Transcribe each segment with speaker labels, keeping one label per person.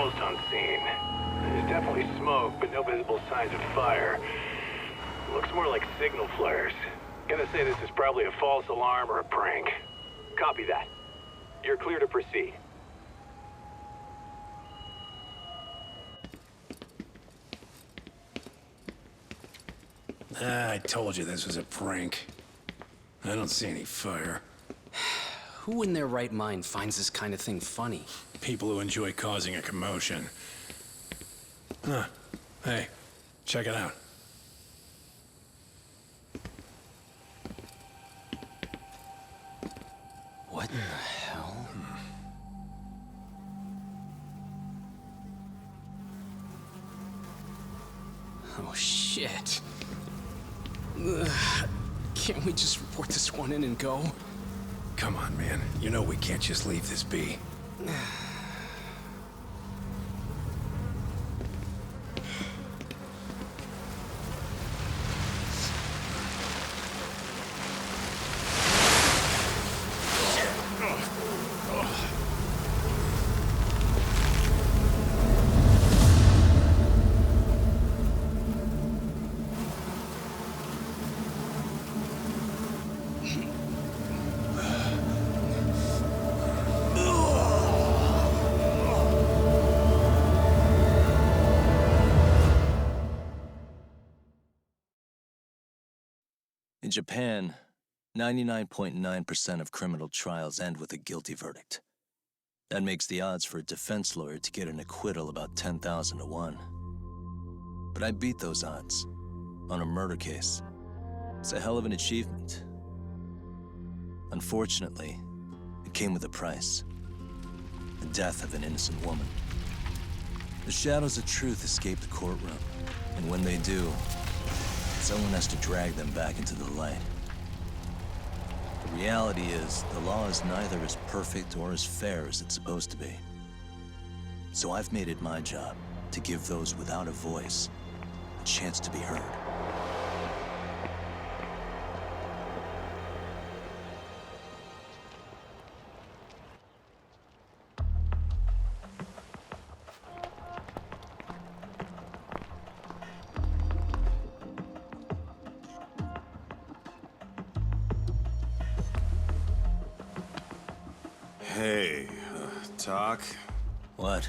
Speaker 1: almost on scene. There's definitely smoke, but no visible signs of fire. Looks more like signal flares. Gonna say this is probably a false alarm or a prank. Copy that. You're clear to proceed.
Speaker 2: I told you this was a prank. I don't see any fire.
Speaker 3: Who in their right mind finds this kind of thing funny?
Speaker 2: People who enjoy causing a commotion. Huh. Hey, check it out.
Speaker 3: What the hell? Oh, shit. Ugh. Can't we just report this one in and go?
Speaker 2: Come on, man. You know we can't just leave this be.
Speaker 4: In Japan, 99.9% of criminal trials end with a guilty verdict. That makes the odds for a defense lawyer to get an acquittal about 10,000 to 1. But I beat those odds on a murder case. It's a hell of an achievement. Unfortunately, it came with a price. The death of an innocent woman. The shadows of truth escape the courtroom, and when they do, someone has to drag them back into the light. The reality is, the law is neither as perfect or as fair as it's supposed to be. So I've made it my job to give those without a voice a chance to be heard.
Speaker 5: Hey, Doc?
Speaker 4: What?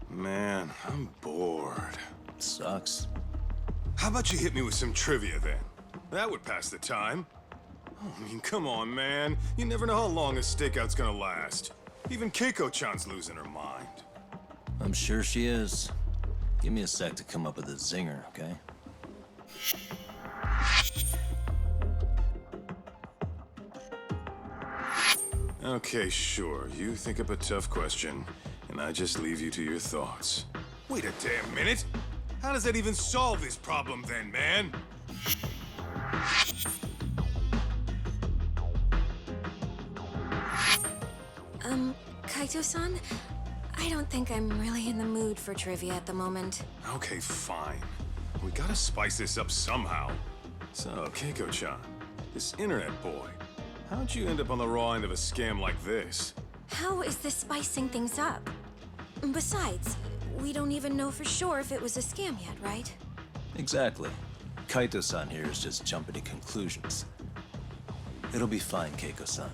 Speaker 5: Man, I'm bored.
Speaker 4: Sucks.
Speaker 5: How about you hit me with some trivia then? That would pass the time. I mean, come on, man. You never know how long a stakeout's gonna last. Even Keiko-chan's losing her mind.
Speaker 4: I'm sure she is. Give me a sec to come up with a zinger, okay?
Speaker 5: Okay, sure. You think up a tough question, and I just leave you to your thoughts. Wait a damn minute! How does that even solve this problem then, man?
Speaker 6: Kaito-san? I don't think I'm really in the mood for trivia at the moment.
Speaker 5: Okay, fine. We gotta spice this up somehow. So, Keiko-chan, this internet boy, how'd you end up on the raw end of a scam like this?
Speaker 6: How is this spicing things up? Besides, we don't even know for sure if it was a scam yet, right?
Speaker 4: Exactly. Kaito-san here is just jumping to conclusions. It'll be fine, Keiko-san.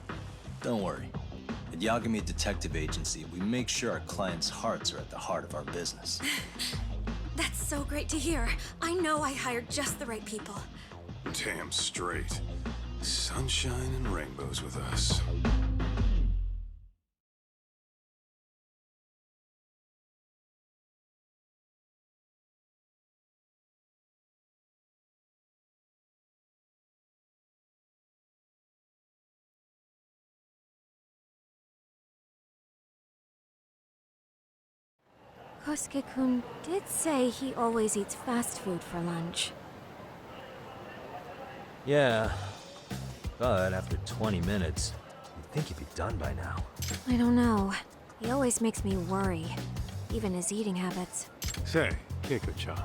Speaker 4: Don't worry. At Yagami Detective Agency, we make sure our clients' hearts are at the heart of our business.
Speaker 6: That's so great to hear. I know I hired just the right people.
Speaker 5: Damn straight. Sunshine and rainbows with us.
Speaker 6: Kosuke-kun did say he always eats fast food for lunch.
Speaker 7: Yeah, but after 20 minutes, you'd think he'd be done by now.
Speaker 6: I don't know. He always makes me worry. Even his eating habits.
Speaker 8: Say, Keiko-chan,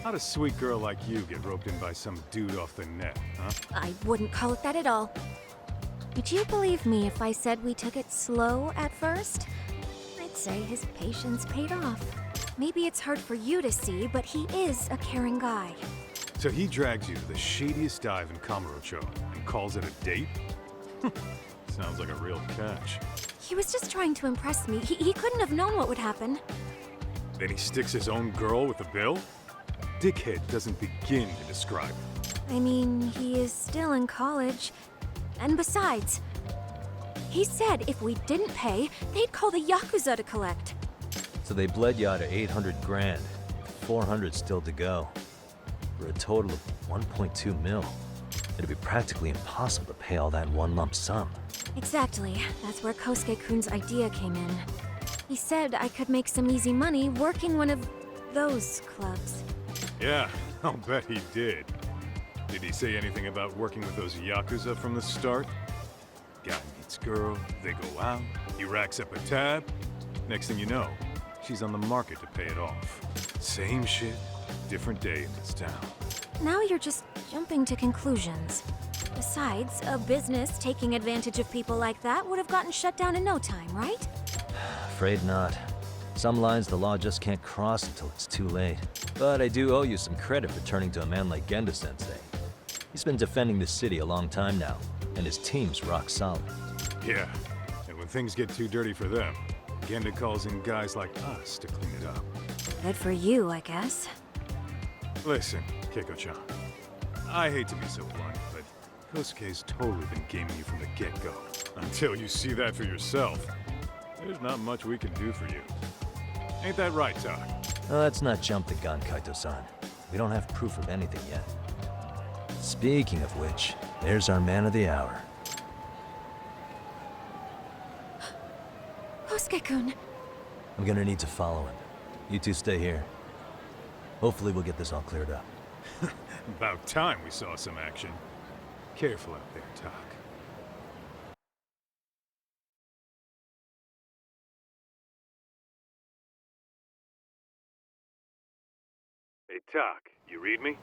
Speaker 8: how'd a sweet girl like you get roped in by some dude off the net, huh?
Speaker 6: I wouldn't call it that at all. Would you believe me if I said we took it slow at first? I I'd say his patience paid off. Maybe it's hard for you to see, but he is a caring guy.
Speaker 8: So he drags you to the shadiest dive in Kamurocho and calls it a date? Sounds like a real catch.
Speaker 6: He was just trying to impress me. He couldn't have known what would happen.
Speaker 8: Then he sticks his own girl with the bill? Dickhead doesn't begin to describe it.
Speaker 6: I mean, he is still in college. And besides, he said if we didn't pay, they'd call the Yakuza to collect.
Speaker 7: So they bled you out of 800 grand, with 400 still to go. For a total of 1.2 mil. It'd be practically impossible to pay all that in one lump sum.
Speaker 6: Exactly. That's where Kosuke-kun's idea came in. He said I could make some easy money working one of those clubs.
Speaker 8: Yeah, I'll bet he did. Did he say anything about working with those Yakuza from the start? Guy meets girl, they go out, he racks up a tab. Next thing you know, she's on the market to pay it off. Same shit, different day in this town.
Speaker 6: Now you're just jumping to conclusions. Besides, a business taking advantage of people like that would have gotten shut down in no time, right?
Speaker 7: Afraid not. Some lines the law just can't cross until it's too late. But I do owe you some credit for turning to a man like Genda-sensei. He's been defending the city a long time now, and his team's rock solid.
Speaker 8: Yeah, and when things get too dirty for them, Genda calls in guys like us to clean it up.
Speaker 6: Good for you, I guess.
Speaker 8: Listen, Keiko-chan, I hate to be so blunt, but Kosuke's totally been gaming you from the get-go. Until you see that for yourself, there's not much we can do for you. Ain't that right, Tak?
Speaker 7: Let's not jump the gun, Kaito-san. We don't have proof of anything yet. Speaking of which, there's our man of the hour.
Speaker 6: Kosuke-kun.
Speaker 7: I'm gonna need to follow him. You two stay here. Hopefully we'll get this all cleared up.
Speaker 8: About time we saw some action. Careful out there, Tak. Hey, Tak, you read me?